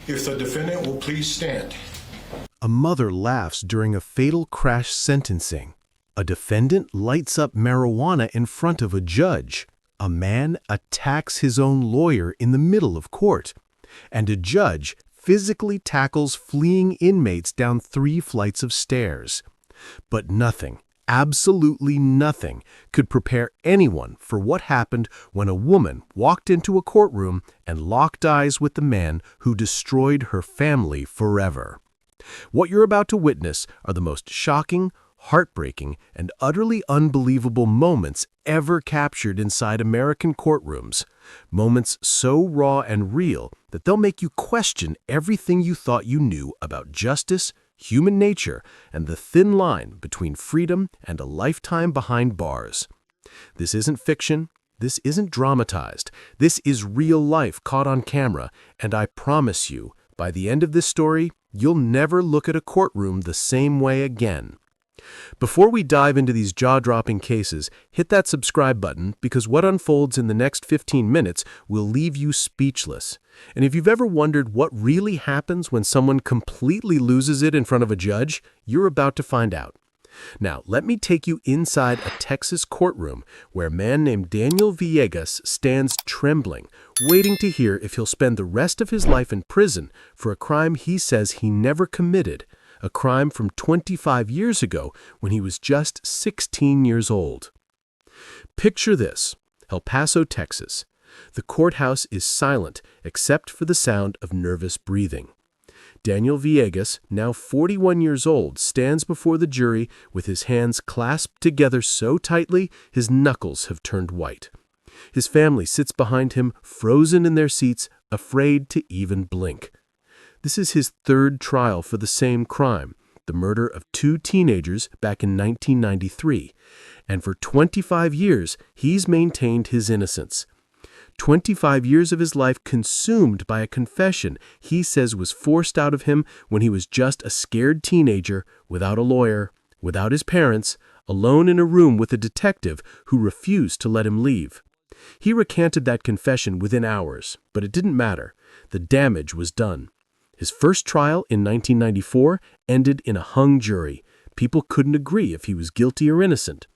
If the defendant will please stand. A mother laughs during a fatal crash sentencing. A defendant lights up marijuana in front of a judge. A man attacks his own lawyer in the middle of court. And a judge physically tackles fleeing inmates down 3 flights of stairs. But nothing, absolutely nothing, could prepare anyone for what happened when a woman walked into a courtroom and locked eyes with the man who destroyed her family forever. What you're about to witness are the most shocking, heartbreaking, and utterly unbelievable moments ever captured inside American courtrooms. Moments so raw and real that they'll make you question everything you thought you knew about justice, human nature, and the thin line between freedom and a lifetime behind bars. This isn't fiction. This isn't dramatized. This is real life caught on camera, and I promise you, by the end of this story, you'll never look at a courtroom the same way again. Before we dive into these jaw-dropping cases, hit that subscribe button because what unfolds in the next 15 minutes will leave you speechless. And if you've ever wondered what really happens when someone completely loses it in front of a judge, you're about to find out. Now, let me take you inside a Texas courtroom where a man named Daniel Villegas stands trembling, waiting to hear if he'll spend the rest of his life in prison for a crime he says he never committed. A crime from 25 years ago when he was just 16 years old. Picture this, El Paso, Texas. The courthouse is silent except for the sound of nervous breathing. Daniel Villegas, now 41 years old, stands before the jury with his hands clasped together so tightly his knuckles have turned white. His family sits behind him, frozen in their seats, afraid to even blink. This is his 3rd trial for the same crime, the murder of 2 teenagers back in 1993. And for 25 years, he's maintained his innocence. 25 years of his life consumed by a confession he says was forced out of him when he was just a scared teenager, without a lawyer, without his parents, alone in a room with a detective who refused to let him leave. He recanted that confession within hours, but it didn't matter. The damage was done. His first trial in 1994 ended in a hung jury. People couldn't agree if he was guilty or innocent.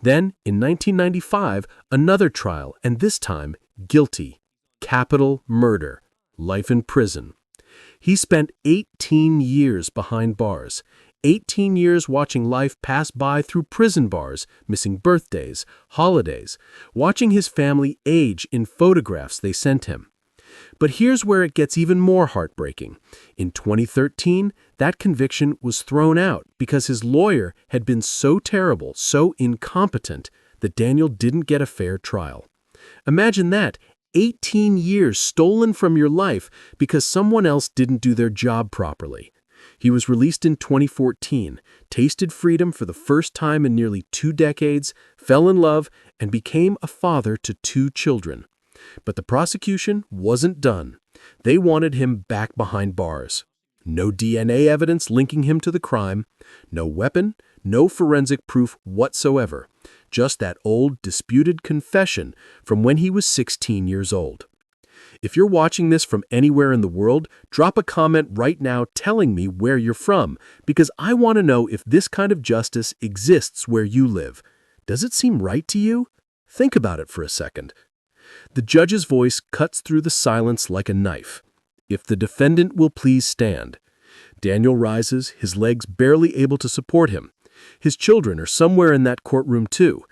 Then, in 1995, another trial, and this time, guilty. Capital murder. Life in prison. He spent 18 years behind bars. 18 years watching life pass by through prison bars, missing birthdays, holidays, watching his family age in photographs they sent him. But here's where it gets even more heartbreaking. In 2013, that conviction was thrown out because his lawyer had been so terrible, so incompetent, that Daniel didn't get a fair trial. Imagine that, 18 years stolen from your life because someone else didn't do their job properly. He was released in 2014, tasted freedom for the first time in nearly 2 decades, fell in love, and became a father to 2 children. But the prosecution wasn't done. They wanted him back behind bars. No DNA evidence linking him to the crime, no weapon, no forensic proof whatsoever. Just that old, disputed confession from when he was 16 years old. If you're watching this from anywhere in the world, drop a comment right now telling me where you're from, because I want to know if this kind of justice exists where you live. Does it seem right to you? Think about it for a second. The judge's voice cuts through the silence like a knife. If the defendant will please stand. Daniel rises, his legs barely able to support him. His children are somewhere in that courtroom too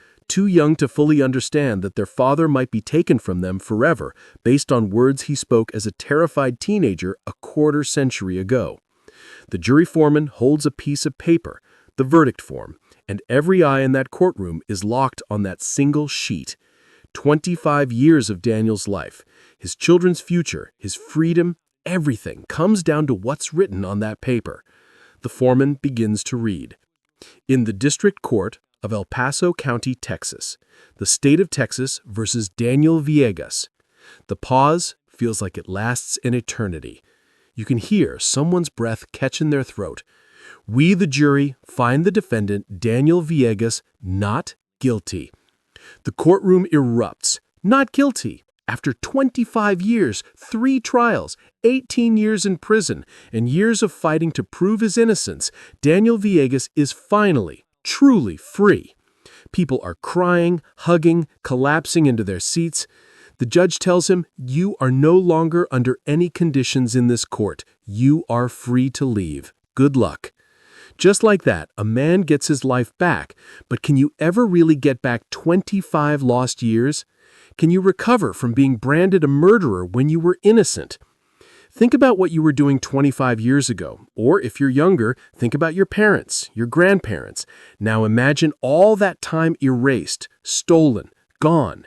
young to fully understand that their father might be taken from them forever based on words he spoke as a terrified teenager a quarter century ago. The jury foreman holds a piece of paper, the verdict form, and every eye in that courtroom is locked on that single sheet. 25 years of Daniel's life, his children's future, his freedom, everything comes down to what's written on that paper. The foreman begins to read. In the District Court of El Paso County, Texas, the state of Texas versus Daniel Villegas. The pause feels like it lasts an eternity. You can hear someone's breath catch in their throat. We, the jury, find the defendant, Daniel Villegas, not guilty. The courtroom erupts. Not guilty. After 25 years, 3 trials, 18 years in prison, and years of fighting to prove his innocence, Daniel Villegas is finally, truly free. People are crying, hugging, collapsing into their seats. The judge tells him, "You are no longer under any conditions in this court. You are free to leave. Good luck." Just like that, a man gets his life back. But can you ever really get back 25 lost years? Can you recover from being branded a murderer when you were innocent? Think about what you were doing 25 years ago, or if you're younger, think about your parents, your grandparents. Now imagine all that time erased, stolen, gone.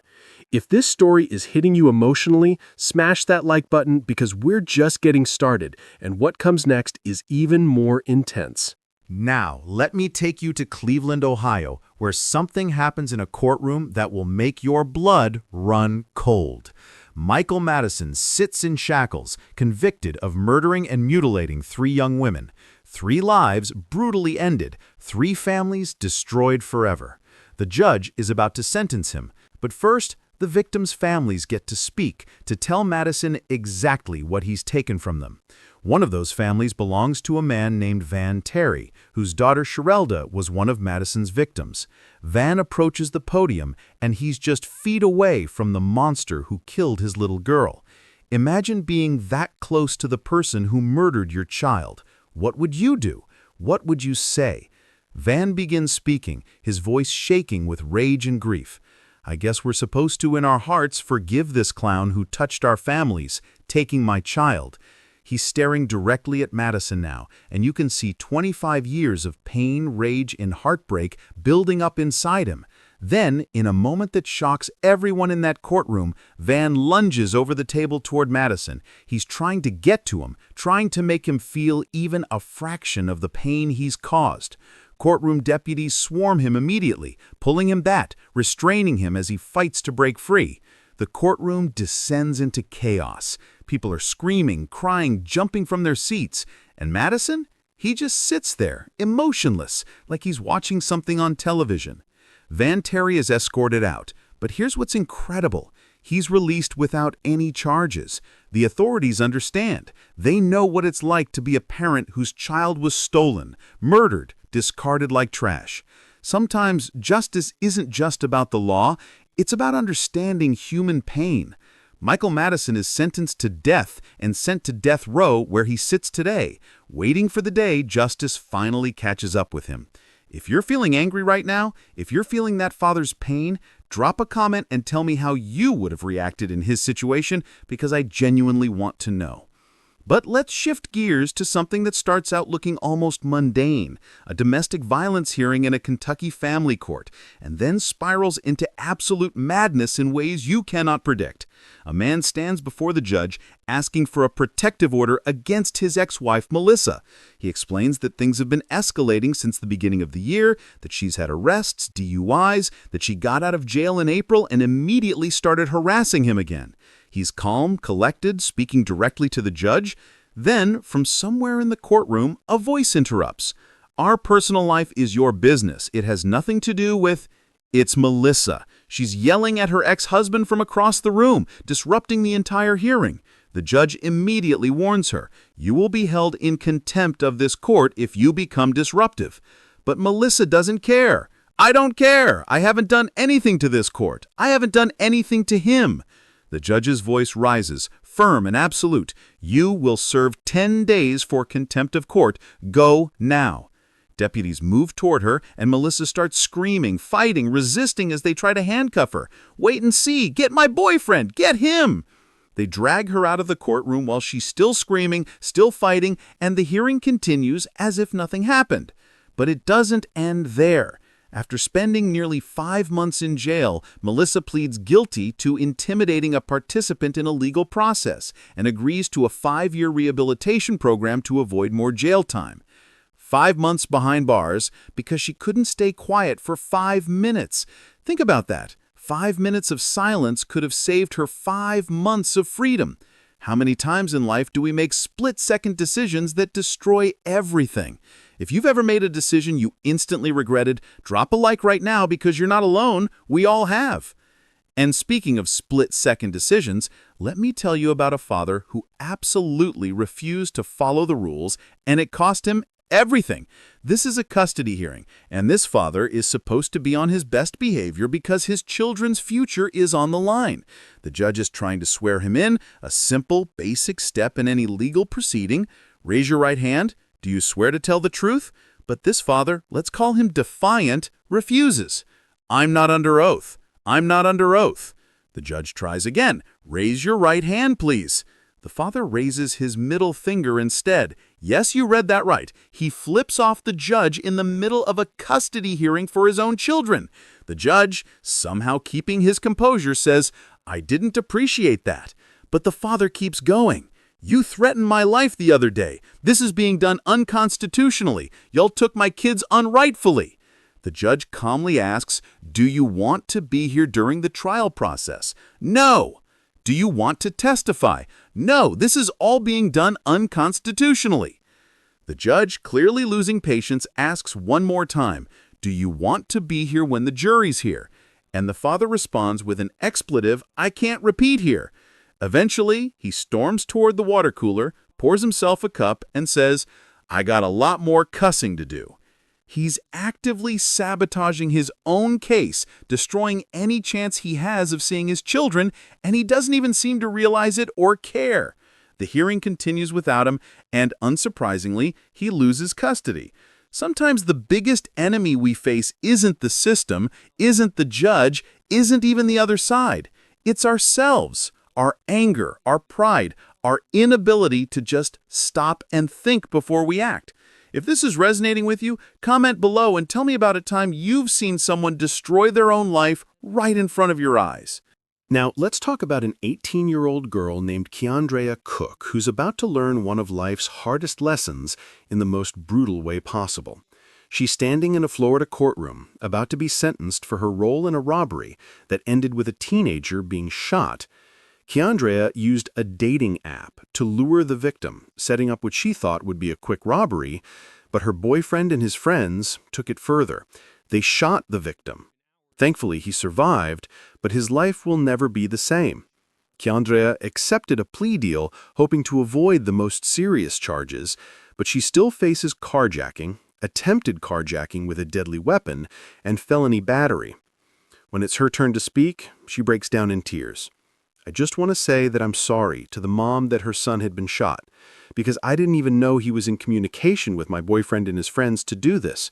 If this story is hitting you emotionally, smash that like button because we're just getting started, and what comes next is even more intense. Now, let me take you to Cleveland, Ohio, where something happens in a courtroom that will make your blood run cold. Michael Madison sits in shackles, convicted of murdering and mutilating 3 young women. 3 lives brutally ended, 3 families destroyed forever. The judge is about to sentence him, but first, the victims' families get to speak to tell Madison exactly what he's taken from them. One of those families belongs to a man named Van Terry, whose daughter Sherelda was one of Madison's victims. Van approaches the podium, and he's just feet away from the monster who killed his little girl. Imagine being that close to the person who murdered your child. What would you do? What would you say? Van begins speaking, his voice shaking with rage and grief. "I guess we're supposed to, in our hearts, forgive this clown who touched our families, taking my child." He's staring directly at Madison now, and you can see 25 years of pain, rage, and heartbreak building up inside him. Then, in a moment that shocks everyone in that courtroom, Van lunges over the table toward Madison. He's trying to get to him, trying to make him feel even a fraction of the pain he's caused. Courtroom deputies swarm him immediately, pulling him back, restraining him as he fights to break free. The courtroom descends into chaos. People are screaming, crying, jumping from their seats. And Madison? He just sits there, emotionless, like he's watching something on television. Van Terry is escorted out. But here's what's incredible. He's released without any charges. The authorities understand. They know what it's like to be a parent whose child was stolen, murdered, discarded like trash. Sometimes justice isn't just about the law, it's about understanding human pain. Michael Madison is sentenced to death and sent to death row where he sits today, waiting for the day justice finally catches up with him. If you're feeling angry right now, if you're feeling that father's pain, drop a comment and tell me how you would have reacted in his situation because I genuinely want to know. But let's shift gears to something that starts out looking almost mundane, a domestic violence hearing in a Kentucky family court, and then spirals into absolute madness in ways you cannot predict. A man stands before the judge asking for a protective order against his ex-wife, Melissa. He explains that things have been escalating since the beginning of the year, that she's had arrests, DUIs, that she got out of jail in April and immediately started harassing him again. He's calm, collected, speaking directly to the judge. Then, from somewhere in the courtroom, a voice interrupts. "Our personal life is your business. It has nothing to do with..." It's Melissa. She's yelling at her ex-husband from across the room, disrupting the entire hearing. The judge immediately warns her, "You will be held in contempt of this court if you become disruptive." But Melissa doesn't care. "I don't care. I haven't done anything to this court. I haven't done anything to him." The judge's voice rises, firm and absolute. "You will serve 10 days for contempt of court. Go now." Deputies move toward her, and Melissa starts screaming, fighting, resisting as they try to handcuff her. "Wait and see! Get my boyfriend! Get him!" They drag her out of the courtroom while she's still screaming, still fighting, and the hearing continues as if nothing happened. But it doesn't end there. After spending nearly 5 months in jail, Melissa pleads guilty to intimidating a participant in a legal process and agrees to a 5-year rehabilitation program to avoid more jail time. 5 months behind bars because she couldn't stay quiet for 5 minutes. Think about that. 5 minutes of silence could have saved her 5 months of freedom. How many times in life do we make split-second decisions that destroy everything? If you've ever made a decision you instantly regretted, drop a like right now because you're not alone. We all have. And speaking of split-second decisions, let me tell you about a father who absolutely refused to follow the rules, and it cost him everything. This is a custody hearing, and this father is supposed to be on his best behavior because his children's future is on the line. The judge is trying to swear him in, a simple, basic step in any legal proceeding. Raise your right hand. Do you swear to tell the truth? But this father, let's call him defiant, refuses. I'm not under oath. I'm not under oath. The judge tries again. Raise your right hand, please. The father raises his middle finger instead. Yes, you read that right. He flips off the judge in the middle of a custody hearing for his own children. The judge, somehow keeping his composure, says, I didn't appreciate that. But the father keeps going. You threatened my life the other day. This is being done unconstitutionally. Y'all took my kids unrightfully. The judge calmly asks, do you want to be here during the trial process? No. Do you want to testify? No, this is all being done unconstitutionally. The judge, clearly losing patience, asks one more time, do you want to be here when the jury's here? And the father responds with an expletive, I can't repeat here. Eventually, he storms toward the water cooler, pours himself a cup, and says, I got a lot more cussing to do. He's actively sabotaging his own case, destroying any chance he has of seeing his children, and he doesn't even seem to realize it or care. The hearing continues without him, and unsurprisingly, he loses custody. Sometimes the biggest enemy we face isn't the system, isn't the judge, isn't even the other side. It's ourselves, our anger, our pride, our inability to just stop and think before we act. If this is resonating with you, comment below and tell me about a time you've seen someone destroy their own life right in front of your eyes. Now, let's talk about an 18-year-old girl named Keandrea Cook, who's about to learn one of life's hardest lessons in the most brutal way possible. She's standing in a Florida courtroom, about to be sentenced for her role in a robbery that ended with a teenager being shot. Keandrea used a dating app to lure the victim, setting up what she thought would be a quick robbery, but her boyfriend and his friends took it further. They shot the victim. Thankfully, he survived, but his life will never be the same. Keandrea accepted a plea deal, hoping to avoid the most serious charges, but she still faces carjacking, attempted carjacking with a deadly weapon, and felony battery. When it's her turn to speak, she breaks down in tears. I just want to say that I'm sorry to the mom that her son had been shot, because I didn't even know he was in communication with my boyfriend and his friends to do this.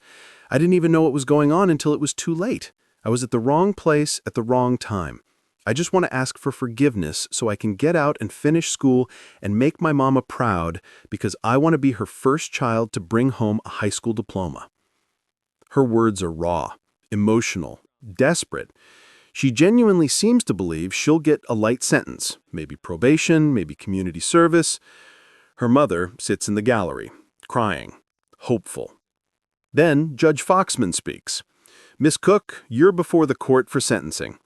I didn't even know what was going on until it was too late. I was at the wrong place at the wrong time. I just want to ask for forgiveness so I can get out and finish school and make my mama proud, because I want to be her first child to bring home a high school diploma. Her words are raw, emotional, desperate. She genuinely seems to believe she'll get a light sentence, maybe probation, maybe community service. Her mother sits in the gallery, crying, hopeful. Then Judge Foxman speaks. Miss Cook, you're before the court for sentencing.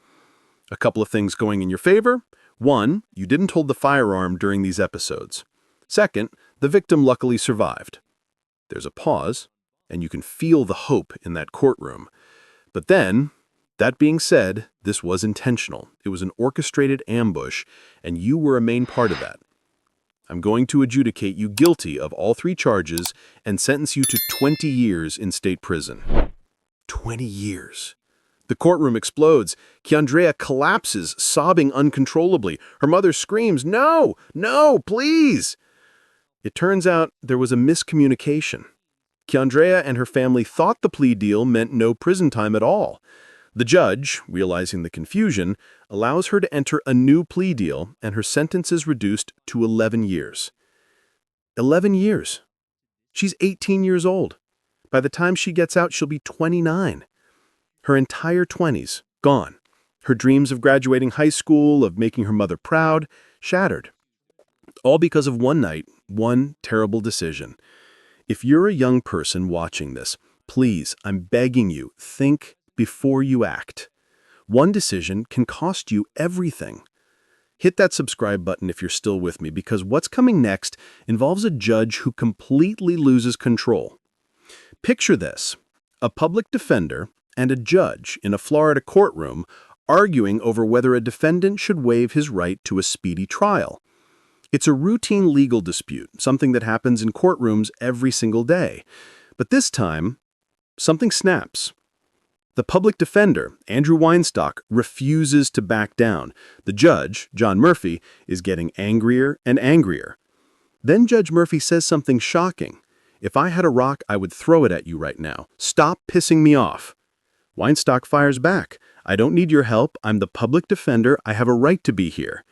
A couple of things going in your favor. One, you didn't hold the firearm during these episodes. Second, the victim luckily survived. There's a pause, and you can feel the hope in that courtroom. But then, that being said, this was intentional. It was an orchestrated ambush, and you were a main part of that. I'm going to adjudicate you guilty of all 3 charges and sentence you to 20 years in state prison. 20 years. The courtroom explodes. Keandrea collapses, sobbing uncontrollably. Her mother screams, "No! No, please!" It turns out there was a miscommunication. Keandrea and her family thought the plea deal meant no prison time at all. The judge, realizing the confusion, allows her to enter a new plea deal, and her sentence is reduced to 11 years. 11 years. She's 18 years old. By the time she gets out, she'll be 29. Her entire 20s, gone. Her dreams of graduating high school, of making her mother proud, shattered. All because of one night, one terrible decision. If you're a young person watching this, please, I'm begging you, think before you act. One decision can cost you everything. Hit that subscribe button if you're still with me, because what's coming next involves a judge who completely loses control. Picture this: a public defender and a judge in a Florida courtroom arguing over whether a defendant should waive his right to a speedy trial. It's a routine legal dispute, something that happens in courtrooms every single day. But this time, something snaps. The public defender, Andrew Weinstock, refuses to back down. The judge, John Murphy, is getting angrier and angrier. Then Judge Murphy says something shocking. "If I had a rock, I would throw it at you right now. Stop pissing me off." Weinstock fires back. "I don't need your help. I'm the public defender. I have a right to be here."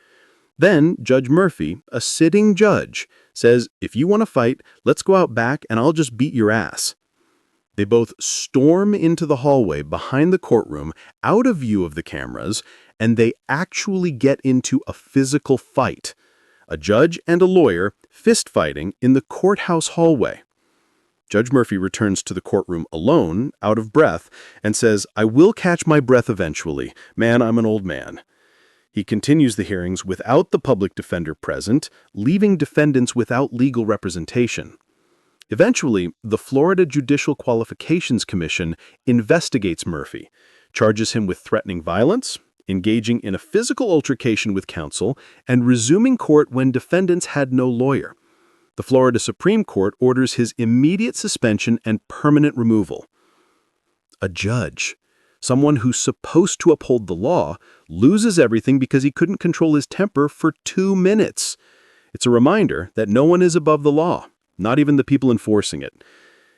Then Judge Murphy, a sitting judge, says, "If you want to fight, let's go out back and I'll just beat your ass." They both storm into the hallway behind the courtroom, out of view of the cameras, and they actually get into a physical fight. A judge and a lawyer fist-fighting in the courthouse hallway. Judge Murphy returns to the courtroom alone, out of breath, and says, "I will catch my breath eventually. Man, I'm an old man." He continues the hearings without the public defender present, leaving defendants without legal representation. Eventually, the Florida Judicial Qualifications Commission investigates Murphy, charges him with threatening violence, engaging in a physical altercation with counsel, and resuming court when defendants had no lawyer. The Florida Supreme Court orders his immediate suspension and permanent removal. A judge, someone who's supposed to uphold the law, loses everything because he couldn't control his temper for 2 minutes. It's a reminder that no one is above the law, not even the people enforcing it.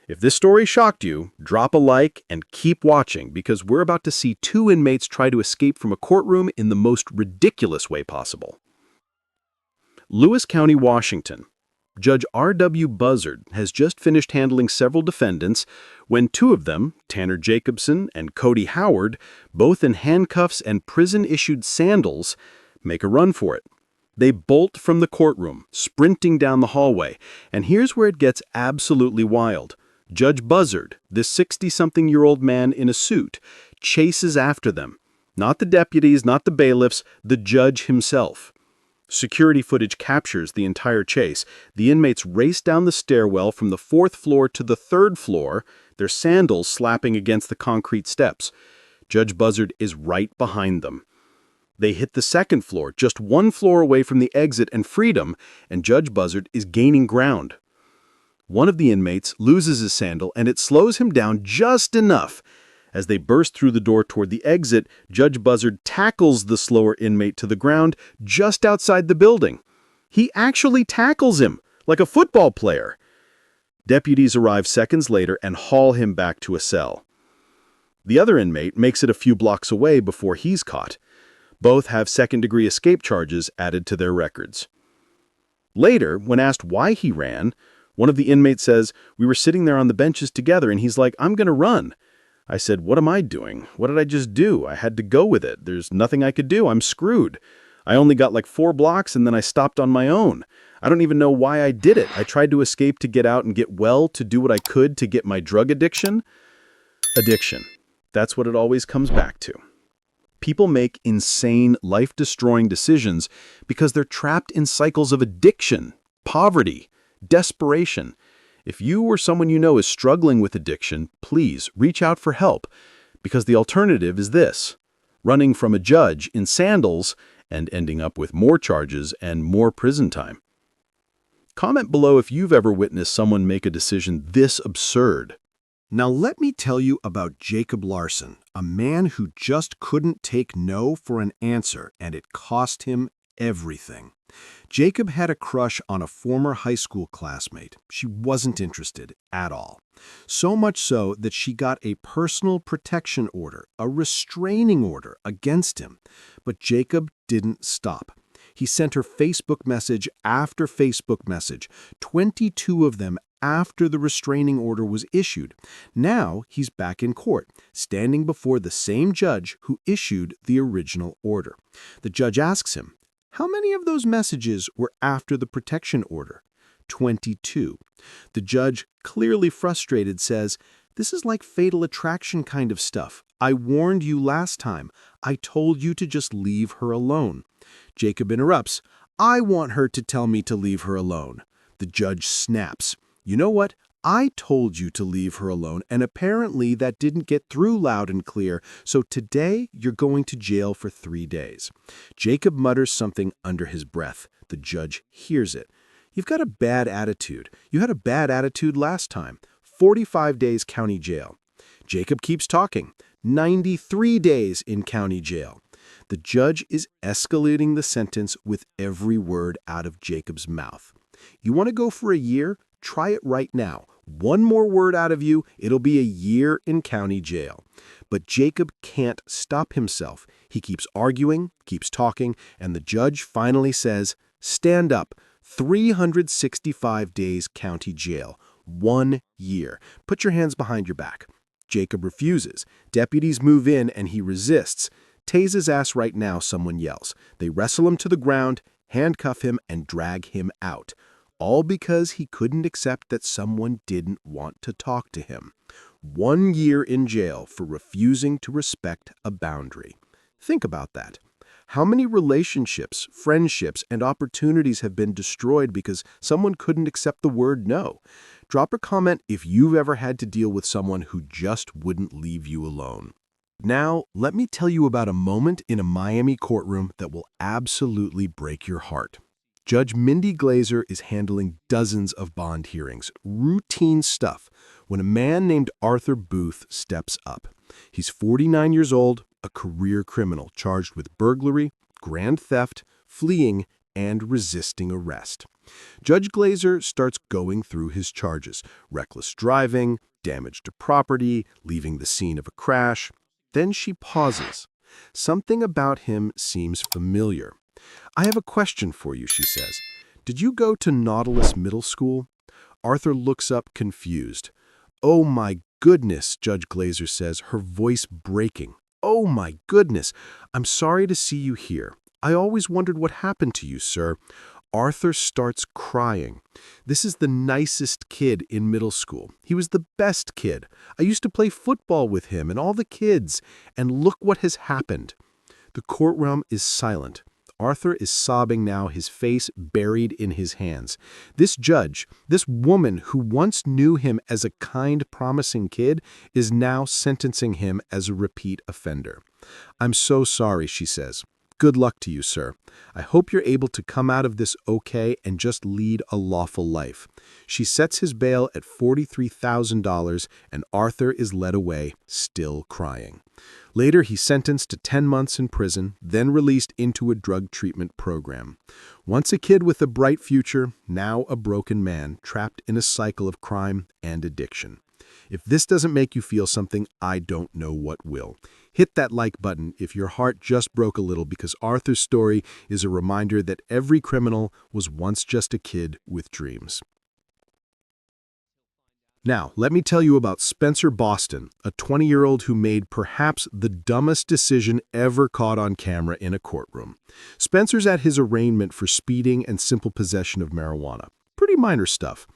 If this story shocked you, drop a like and keep watching because we're about to see 2 inmates try to escape from a courtroom in the most ridiculous way possible. Lewis County, Washington. Judge R.W. Buzzard has just finished handling several defendants when 2 of them, Tanner Jacobson and Cody Howard, both in handcuffs and prison-issued sandals, make a run for it. They bolt from the courtroom, sprinting down the hallway, and here's where it gets absolutely wild. Judge Buzzard, this 60-something-year-old man in a suit, chases after them. Not the deputies, not the bailiffs, the judge himself. Security footage captures the entire chase. The inmates race down the stairwell from the 4th floor to the 3rd floor, their sandals slapping against the concrete steps. Judge Buzzard is right behind them. They hit the 2nd floor, just 1 floor away from the exit and freedom, and Judge Buzzard is gaining ground. One of the inmates loses his sandal, and it slows him down just enough. As they burst through the door toward the exit, Judge Buzzard tackles the slower inmate to the ground just outside the building. He actually tackles him, like a football player. Deputies arrive seconds later and haul him back to a cell. The other inmate makes it a few blocks away before he's caught. Both have second-degree escape charges added to their records. Later, when asked why he ran, one of the inmates says, "We were sitting there on the benches together, and he's like, 'I'm going to run.' I said, 'What am I doing? What did I just do? I had to go with it. There's nothing I could do. I'm screwed. I only got like 4 blocks, and then I stopped on my own. I don't even know why I did it. I tried to escape to get out and get well, to do what I could to get my drug addiction.'" Addiction. That's what it always comes back to. People make insane, life-destroying decisions because they're trapped in cycles of addiction, poverty, desperation. If you or someone you know is struggling with addiction, please reach out for help, because the alternative is this: running from a judge in sandals and ending up with more charges and more prison time. Comment below if you've ever witnessed someone make a decision this absurd. Now let me tell you about Jacob Larson, a man who just couldn't take no for an answer, and it cost him everything. Jacob had a crush on a former high school classmate. She wasn't interested at all. So much so that she got a personal protection order, a restraining order against him. But Jacob didn't stop. He sent her Facebook message after Facebook message, 22 of them after the restraining order was issued. Now he's back in court, standing before the same judge who issued the original order. The judge asks him, "How many of those messages were after the protection order?" 22. The judge, clearly frustrated, says, "This is like Fatal Attraction kind of stuff. I warned you last time. I told you to just leave her alone." Jacob interrupts, "I want her to tell me to leave her alone." The judge snaps, "You know what? I told you to leave her alone, and apparently that didn't get through loud and clear, so today you're going to jail for 3 days. Jacob mutters something under his breath. The judge hears it. You've got a bad attitude. You had a bad attitude last time. 45 days county jail. Jacob keeps talking. 93 days in county jail. The judge is escalating the sentence with every word out of Jacob's mouth. You want to go for a year? Try it right now. One more word out of you, it'll be a year in county jail. But Jacob can't stop himself. He keeps arguing, keeps talking, and the judge finally says, "Stand up. 365 days county jail. 1 year. Put your hands behind your back." Jacob refuses. Deputies move in and he resists. "Tase his ass right now," someone yells. They wrestle him to the ground, handcuff him, and drag him out. All because he couldn't accept that someone didn't want to talk to him. 1 year in jail for refusing to respect a boundary. Think about that. How many relationships, friendships, and opportunities have been destroyed because someone couldn't accept the word no? Drop a comment if you've ever had to deal with someone who just wouldn't leave you alone. Now, let me tell you about a moment in a Miami courtroom that will absolutely break your heart. Judge Mindy Glazer is handling dozens of bond hearings, routine stuff, when a man named Arthur Booth steps up. He's 49 years old, a career criminal charged with burglary, grand theft, fleeing, and resisting arrest. Judge Glazer starts going through his charges: reckless driving, damage to property, leaving the scene of a crash. Then she pauses. Something about him seems familiar. "I have a question for you," she says. "Did you go to Nautilus Middle School?" Arthur looks up confused. "Oh my goodness," Judge Glazer says, her voice breaking. "Oh my goodness. I'm sorry to see you here. I always wondered what happened to you, sir." Arthur starts crying. "This is the nicest kid in middle school. He was the best kid. I used to play football with him and all the kids. And look what has happened." The courtroom is silent. Arthur is sobbing now, his face buried in his hands. This judge, this woman who once knew him as a kind, promising kid, is now sentencing him as a repeat offender. "I'm so sorry," she says. "Good luck to you, sir. I hope you're able to come out of this okay and just lead a lawful life." She sets his bail at $43,000, and Arthur is led away, still crying. Later, he's sentenced to 10 months in prison, then released into a drug treatment program. Once a kid with a bright future, now a broken man, trapped in a cycle of crime and addiction. If this doesn't make you feel something, I don't know what will. Hit that like button if your heart just broke a little, because Arthur's story is a reminder that every criminal was once just a kid with dreams. Now, let me tell you about Spencer Boston, a 20-year-old who made perhaps the dumbest decision ever caught on camera in a courtroom. Spencer's at his arraignment for speeding and simple possession of marijuana. Pretty minor stuff.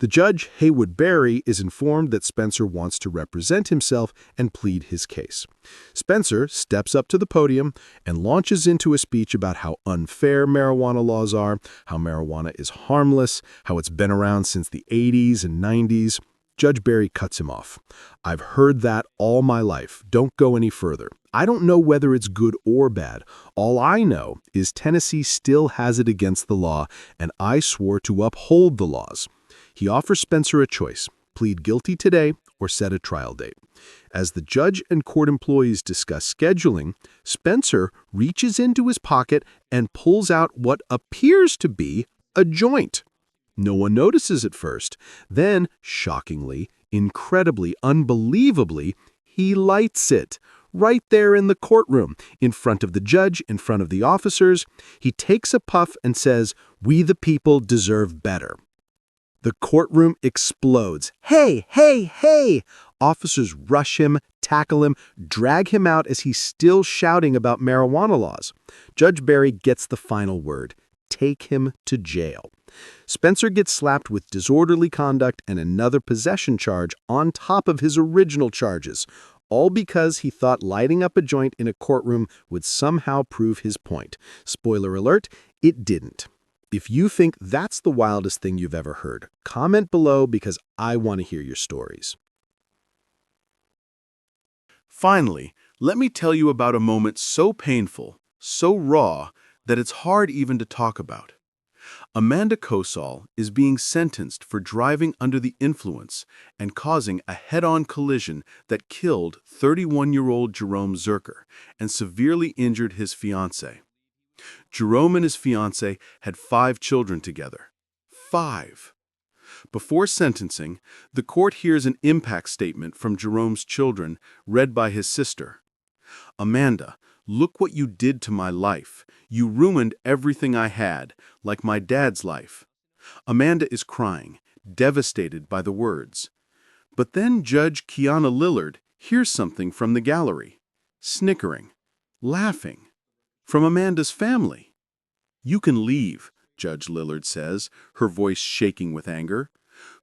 The judge, Haywood Berry, is informed that Spencer wants to represent himself and plead his case. Spencer steps up to the podium and launches into a speech about how unfair marijuana laws are, how marijuana is harmless, how it's been around since the 80s and 90s. Judge Berry cuts him off. "I've heard that all my life. Don't go any further. I don't know whether it's good or bad. All I know is Tennessee still has it against the law, and I swore to uphold the laws." He offers Spencer a choice: plead guilty today or set a trial date. As the judge and court employees discuss scheduling, Spencer reaches into his pocket and pulls out what appears to be a joint. No one notices at first. Then, shockingly, incredibly, unbelievably, he lights it. Right there in the courtroom, in front of the judge, in front of the officers. He takes a puff and says, "We the people deserve better." The courtroom explodes. "Hey, hey, hey!" Officers rush him, tackle him, drag him out as he's still shouting about marijuana laws. Judge Berry gets the final word: take him to jail. Spencer gets slapped with disorderly conduct and another possession charge on top of his original charges, all because he thought lighting up a joint in a courtroom would somehow prove his point. Spoiler alert, it didn't. If you think that's the wildest thing you've ever heard, comment below because I want to hear your stories. Finally, let me tell you about a moment so painful, so raw, that it's hard even to talk about. Amanda Kosal is being sentenced for driving under the influence and causing a head-on collision that killed 31-year-old Jerome Zerker and severely injured his fiancée. Jerome and his fiancée had 5 children together. 5. Before sentencing, the court hears an impact statement from Jerome's children, read by his sister. "Amanda, look what you did to my life. You ruined everything I had, like my dad's life." Amanda is crying, devastated by the words. But then Judge Kiana Lillard hears something from the gallery, snickering, laughing, from Amanda's family. "You can leave," Judge Lillard says, her voice shaking with anger.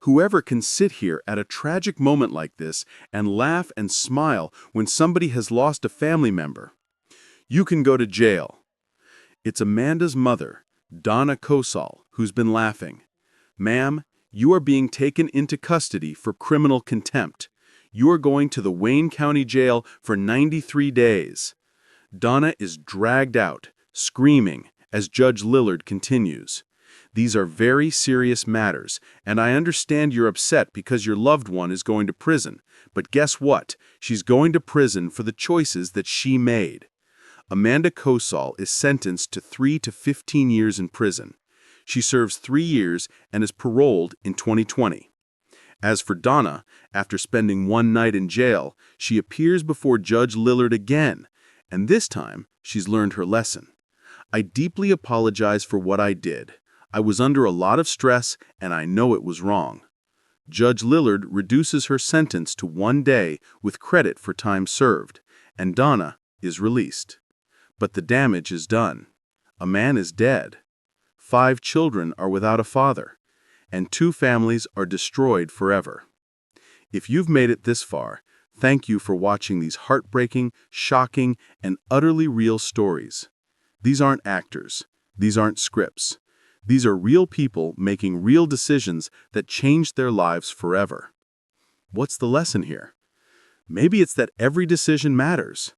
"Whoever can sit here at a tragic moment like this and laugh and smile when somebody has lost a family member, you can go to jail." It's Amanda's mother, Donna Kosal, who's been laughing. "Ma'am, you are being taken into custody for criminal contempt. You are going to the Wayne County Jail for 93 days. Donna is dragged out, screaming, as Judge Lillard continues. "These are very serious matters, and I understand you're upset because your loved one is going to prison. But guess what? She's going to prison for the choices that she made." Amanda Kosal is sentenced to 3 to 15 years in prison. She serves 3 years and is paroled in 2020. As for Donna, after spending 1 night in jail, she appears before Judge Lillard again, and this time she's learned her lesson. "I deeply apologize for what I did. I was under a lot of stress, and I know it was wrong." Judge Lillard reduces her sentence to 1 day with credit for time served, and Donna is released. But the damage is done. A man is dead. 5 children are without a father, and 2 families are destroyed forever. If you've made it this far, thank you for watching these heartbreaking, shocking, and utterly real stories. These aren't actors. These aren't scripts. These are real people making real decisions that changed their lives forever. What's the lesson here? Maybe it's that every decision matters.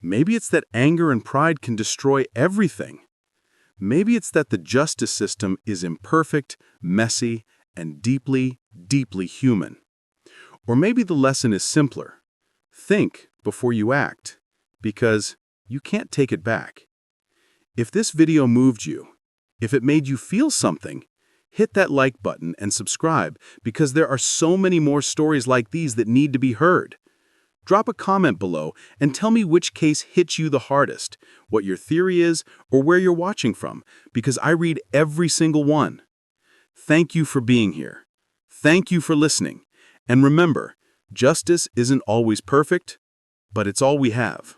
Maybe it's that anger and pride can destroy everything. Maybe it's that the justice system is imperfect, messy, and deeply, deeply human. Or maybe the lesson is simpler. Think before you act, because you can't take it back. If this video moved you, if it made you feel something, hit that like button and subscribe, because there are so many more stories like these that need to be heard. Drop a comment below and tell me which case hit you the hardest, what your theory is, or where you're watching from, because I read every single one. Thank you for being here. Thank you for listening. And remember, justice isn't always perfect, but it's all we have.